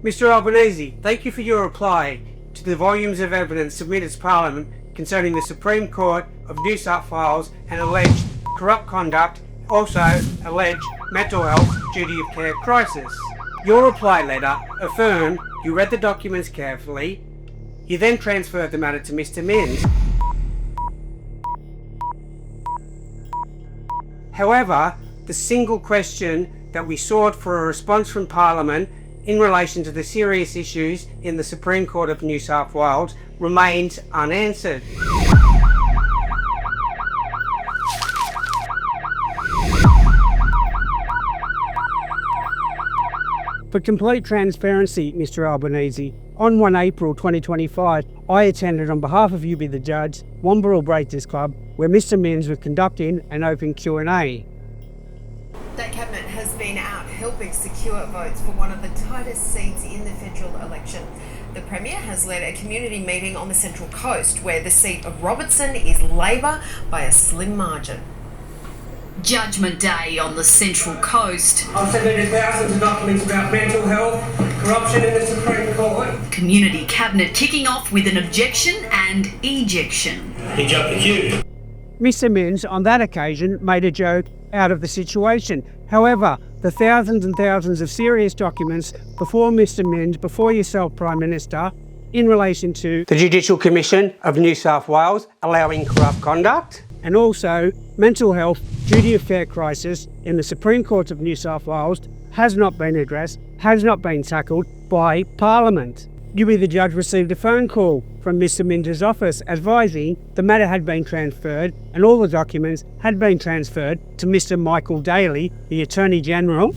Mr Albanese, thank you for your reply to the volumes of evidence submitted to Parliament concerning the Supreme Court of New South Wales and alleged corrupt conduct, also alleged mental health duty of care crisis. Your reply letter affirmed you read the documents carefully. You then transferred the matter to Mr Minns. However, the single question that we sought for a response from Parliament in relation to the serious issues in the Supreme Court of New South Wales remains unanswered. For complete transparency, Mr Albanese, on 1 April 2025, I attended on behalf of You Be the Judge, Wamberal Breakers Club, where Mr Minns was conducting an open Q&A. That Cabinet has been out helping secure votes for one of the tightest seats in the federal election. The Premier has led a community meeting on the Central Coast, where the seat of Robertson is Labor by a slim margin. Judgment Day on the Central Coast. I've submitted thousands of documents about mental health, corruption in the Supreme Court. Community Cabinet kicking off with an objection and ejection. He jumped the queue. Mr Minns, on that occasion, made a joke out of the situation. However, the thousands and thousands of serious documents before Mr Minns, before yourself, Prime Minister, in relation to the Judicial Commission of New South Wales allowing corrupt conduct, and also mental health duty of care crisis in the Supreme Court of New South Wales has not been addressed, has not been tackled by Parliament. You Be the Judge received a phone call from Mr Minns' office advising the matter had been transferred and all the documents had been transferred to Mr Michael Daly, the Attorney General.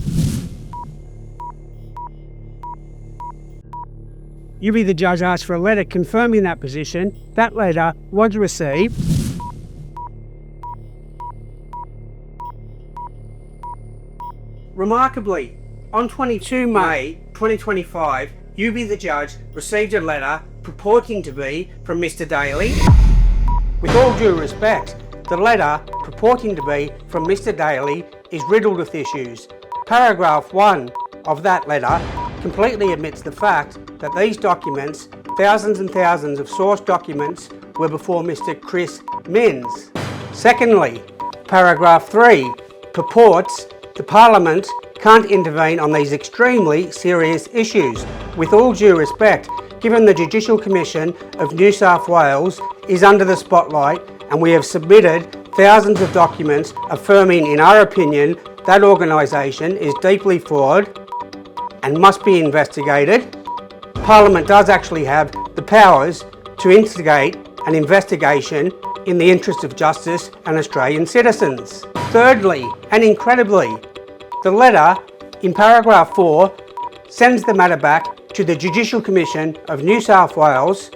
You Be the Judge asked for a letter confirming that position. That letter was received. Remarkably, on 22 May 2025, You Be the Judge received a letter purporting to be from Mr Daly. With all due respect, the letter purporting to be from Mr Daly is riddled with issues. Paragraph 1 of that letter completely admits the fact that these documents, thousands and thousands of source documents, were before Mr Chris Minns. Secondly, paragraph 3 purports the Parliament can't intervene on these extremely serious issues. With all due respect, given the Judicial Commission of New South Wales is under the spotlight and we have submitted thousands of documents affirming, in our opinion, that organisation is deeply flawed and must be investigated, Parliament does actually have the powers to instigate an investigation in the interest of justice and Australian citizens. Thirdly, and incredibly, the letter in paragraph 4 sends the matter back to the Judicial Commission of New South Wales,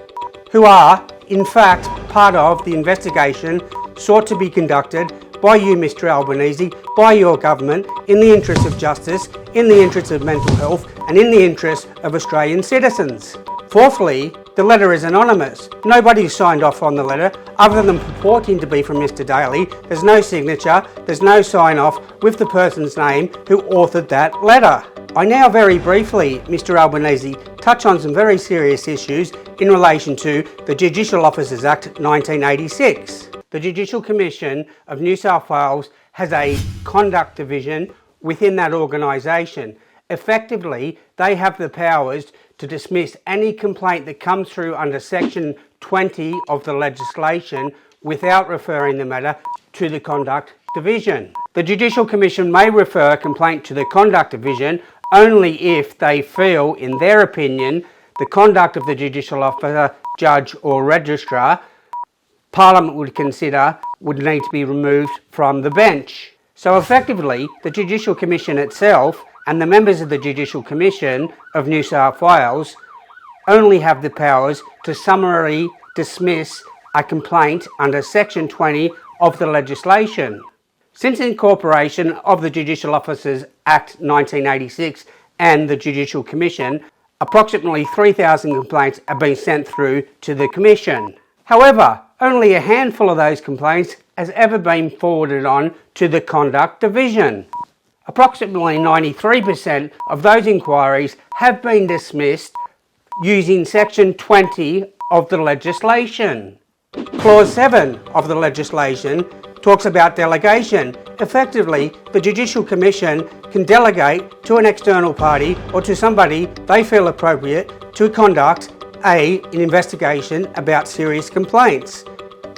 who are, in fact, part of the investigation sought to be conducted by you, Mr Albanese, by your government, in the interest of justice, in the interest of mental health, and in the interest of Australian citizens. Fourthly, the letter is anonymous. Nobody signed off on the letter other than purporting to be from Mr Daly. There's no signature, there's no sign off with the person's name who authored that letter. I now very briefly, Mr Albanese, touch on some very serious issues in relation to the Judicial Officers Act 1986. The Judicial Commission of New South Wales has a conduct division within that organisation. Effectively, they have the powers to dismiss any complaint that comes through under Section 20 of the legislation without referring the matter to the Conduct Division. The Judicial Commission may refer a complaint to the Conduct Division only if they feel, in their opinion, the conduct of the judicial officer, judge or registrar, Parliament would consider would need to be removed from the bench. So effectively, the Judicial Commission itself and the members of the Judicial Commission of New South Wales only have the powers to summarily dismiss a complaint under Section 20 of the legislation. Since incorporation of the Judicial Officers Act 1986 and the Judicial Commission, approximately 3,000 complaints have been sent through to the Commission. However, only a handful of those complaints has ever been forwarded on to the Conduct Division. Approximately 93% of those inquiries have been dismissed using Section 20 of the legislation. Clause 7 of the legislation talks about delegation. Effectively, the Judicial Commission can delegate to an external party or to somebody they feel appropriate to conduct an investigation about serious complaints.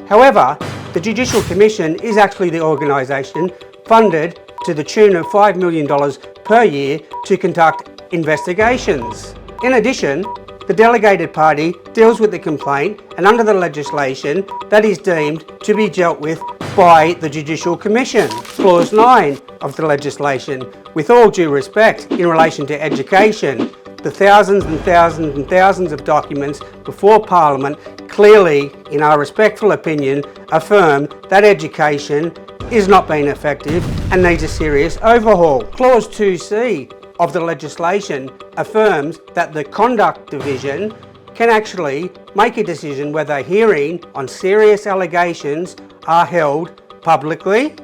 However, the Judicial Commission is actually the organisation funded to the tune of $5 million per year to conduct investigations. In addition, the delegated party deals with the complaint, and under the legislation, that is deemed to be dealt with by the Judicial Commission. Clause 9 of the legislation, with all due respect in relation to education, the thousands and thousands and thousands of documents before Parliament clearly, in our respectful opinion, affirm that education is not being effective and needs a serious overhaul. Clause 2C of the legislation affirms that the Conduct Division can actually make a decision whether a hearing on serious allegations are held publicly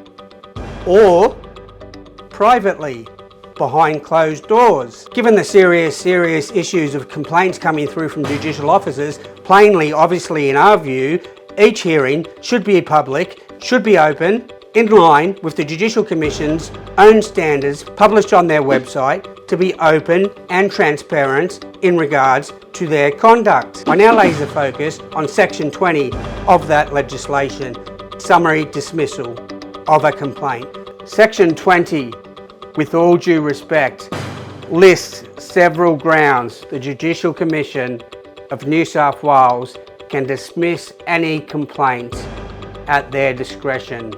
or privately behind closed doors. Given the serious issues of complaints coming through from judicial officers, plainly, obviously in our view, each hearing should be public, should be open, in line with the Judicial Commission's own standards published on their website, to be open and transparent in regards to their conduct. I now laser focus on Section 20 of that legislation, summary dismissal of a complaint. Section 20, with all due respect, lists several grounds the Judicial Commission of New South Wales can dismiss any complaint at their discretion.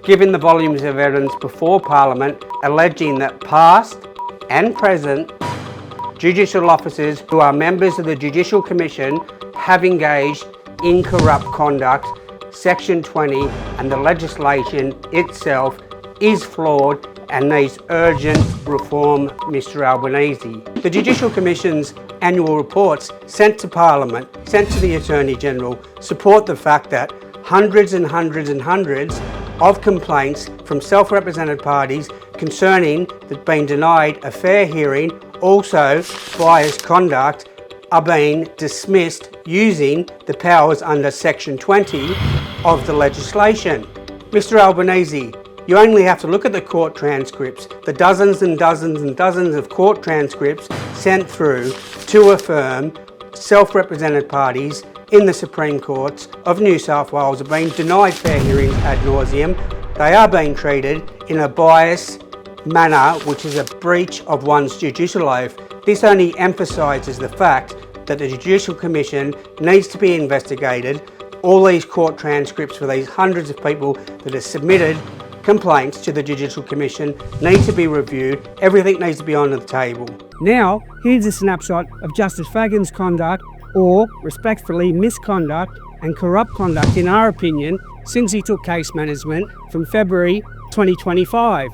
Given the volumes of evidence before Parliament alleging that past and present judicial officers who are members of the Judicial Commission have engaged in corrupt conduct, Section 20 and the legislation itself is flawed and needs urgent reform, Mr. Albanese. The Judicial Commission's annual reports sent to Parliament, sent to the Attorney General, support the fact that hundreds and hundreds and hundreds of complaints from self-represented parties concerning that being denied a fair hearing, also biased conduct, are being dismissed using the powers under Section 20 of the legislation. Mr. Albanese, you only have to look at the court transcripts, the dozens and dozens and dozens of court transcripts sent through to affirm self-represented parties in the Supreme Courts of New South Wales have been denied fair hearings ad nauseum. They are being treated in a biased manner, which is a breach of one's judicial oath. This only emphasises the fact that the Judicial Commission needs to be investigated. All these court transcripts for these hundreds of people that have submitted complaints to the Judicial Commission need to be reviewed. Everything needs to be on the table. Now, here's a snapshot of Justice Fagan's conduct, or respectfully misconduct and corrupt conduct in our opinion, since he took case management from February 2025.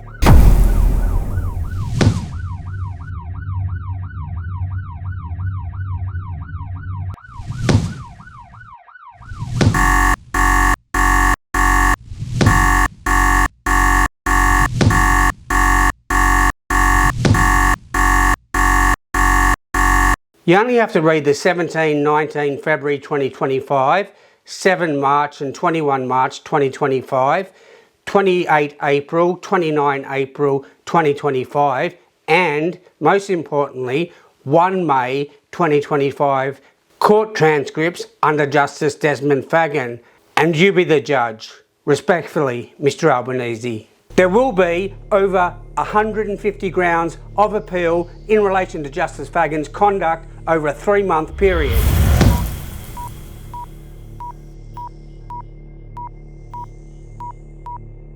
You only have to read the 17-19 February 2025, 7 March and 21 March 2025, 28 April, 29 April 2025, and most importantly, 1 May 2025 court transcripts under Justice Desmond Fagan, and you be the judge. Respectfully, Mr. Albanese. There will be over 150 grounds of appeal in relation to Justice Fagan's conduct over a 3-month period.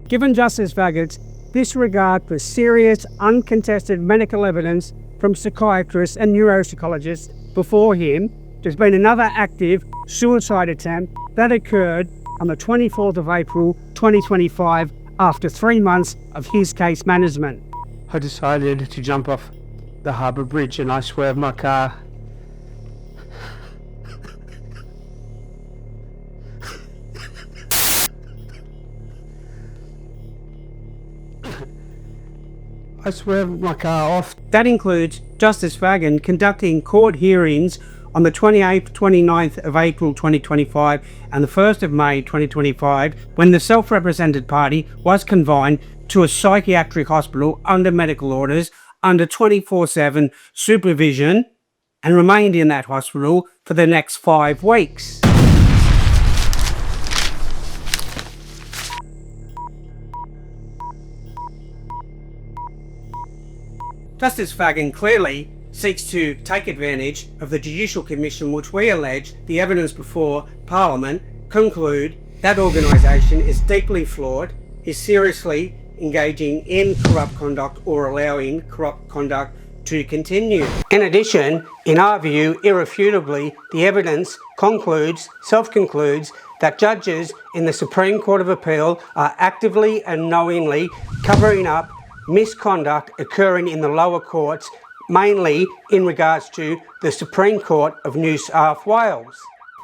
Given Justice Fagan's disregard for serious, uncontested medical evidence from psychiatrists and neuropsychologists before him, there's been another active suicide attempt that occurred on the 24th of April 2025 after 3 months of his case management. I decided to jump off the harbour bridge and I swerved my car. I swear my car off. That includes Justice Fagan conducting court hearings on the 28th, 29th of April 2025 and the 1st of May 2025, when the self-represented party was confined to a psychiatric hospital under medical orders under 24/7 supervision and remained in that hospital for the next 5 weeks. Justice Fagan clearly seeks to take advantage of the Judicial Commission, which we allege the evidence before Parliament conclude that organisation is deeply flawed, is seriously engaging in corrupt conduct or allowing corrupt conduct to continue. In addition, in our view, irrefutably, the evidence self-concludes that judges in the Supreme Court of Appeal are actively and knowingly covering up misconduct occurring in the lower courts, mainly in regards to the Supreme Court of New South Wales.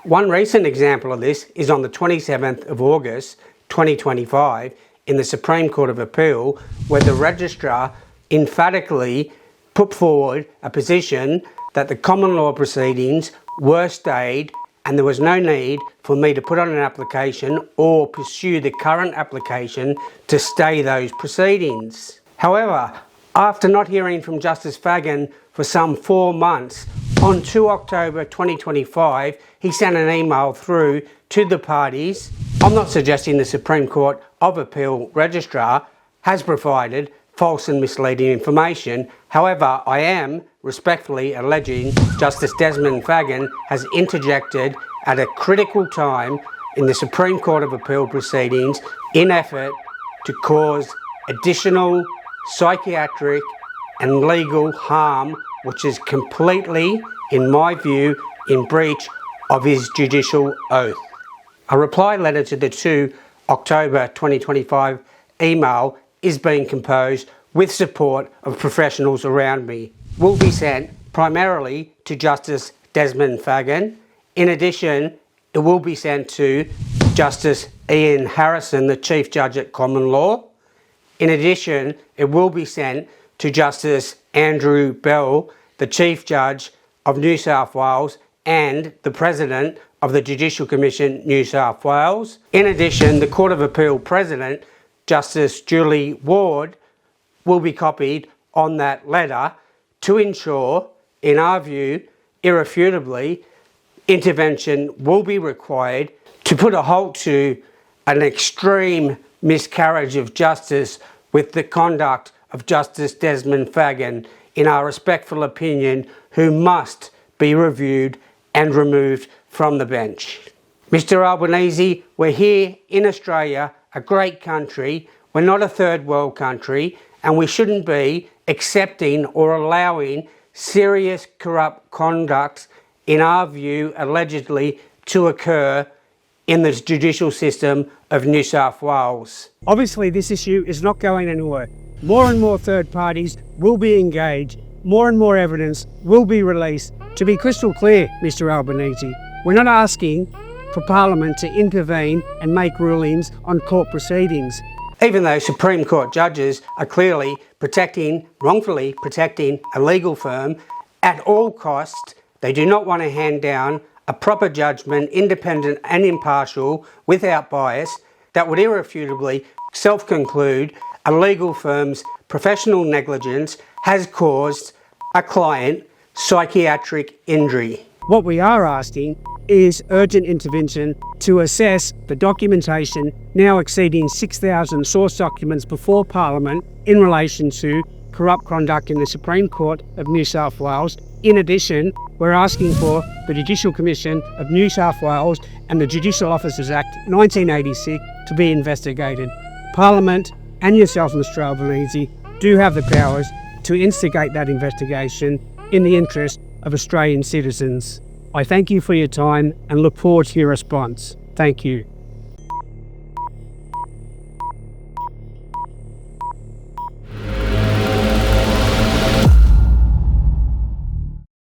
One recent example of this is on the 27th of August 2025 in the Supreme Court of Appeal, where the registrar emphatically put forward a position that the common law proceedings were stayed and there was no need for me to put on an application or pursue the current application to stay those proceedings. However, after not hearing from Justice Fagan for some 4 months, on 2 October 2025, he sent an email through to the parties. I'm not suggesting the Supreme Court of Appeal registrar has provided false and misleading information. However, I am respectfully alleging Justice Desmond Fagan has interjected at a critical time in the Supreme Court of Appeal proceedings in effort to cause additional psychiatric and legal harm, which is completely, in my view, in breach of his judicial oath. A reply letter to the 2 October 2025 email is being composed with support of professionals around me. Will be sent primarily to Justice Desmond Fagan. In addition, it will be sent to Justice Ian Harrison, the Chief Judge at Common Law. In addition, it will be sent to Justice Andrew Bell, the Chief Judge of New South Wales and the President of the Judicial Commission New South Wales. In addition, the Court of Appeal President, Justice Julie Ward, will be copied on that letter to ensure, in our view, irrefutably, intervention will be required to put a halt to an extreme miscarriage of justice with the conduct of Justice Desmond Fagan, in our respectful opinion, who must be reviewed and removed from the bench. Mr. Albanese, we're here in Australia, a great country. We're not a third world country, and we shouldn't be accepting or allowing serious corrupt conduct, in our view, allegedly to occur in the judicial system of New South Wales. Obviously, this issue is not going anywhere. More and more third parties will be engaged. More and more evidence will be released. To be crystal clear, Mr. Albanese, we're not asking for Parliament to intervene and make rulings on court proceedings. Even though Supreme Court judges are clearly wrongfully protecting a legal firm at all costs, they do not want to hand down a proper judgment, independent and impartial, without bias, that would irrefutably self-conclude a legal firm's professional negligence has caused a client psychiatric injury. What we are asking is urgent intervention to assess the documentation, now exceeding 6,000 source documents before Parliament, in relation to corrupt conduct in the Supreme Court of New South Wales. In addition, we're asking for the Judicial Commission of New South Wales and the Judicial Officers Act 1986 to be investigated. Parliament and yourself, Mr. Albanese, do have the powers to instigate that investigation in the interest of Australian citizens. I thank you for your time and look forward to your response. Thank you.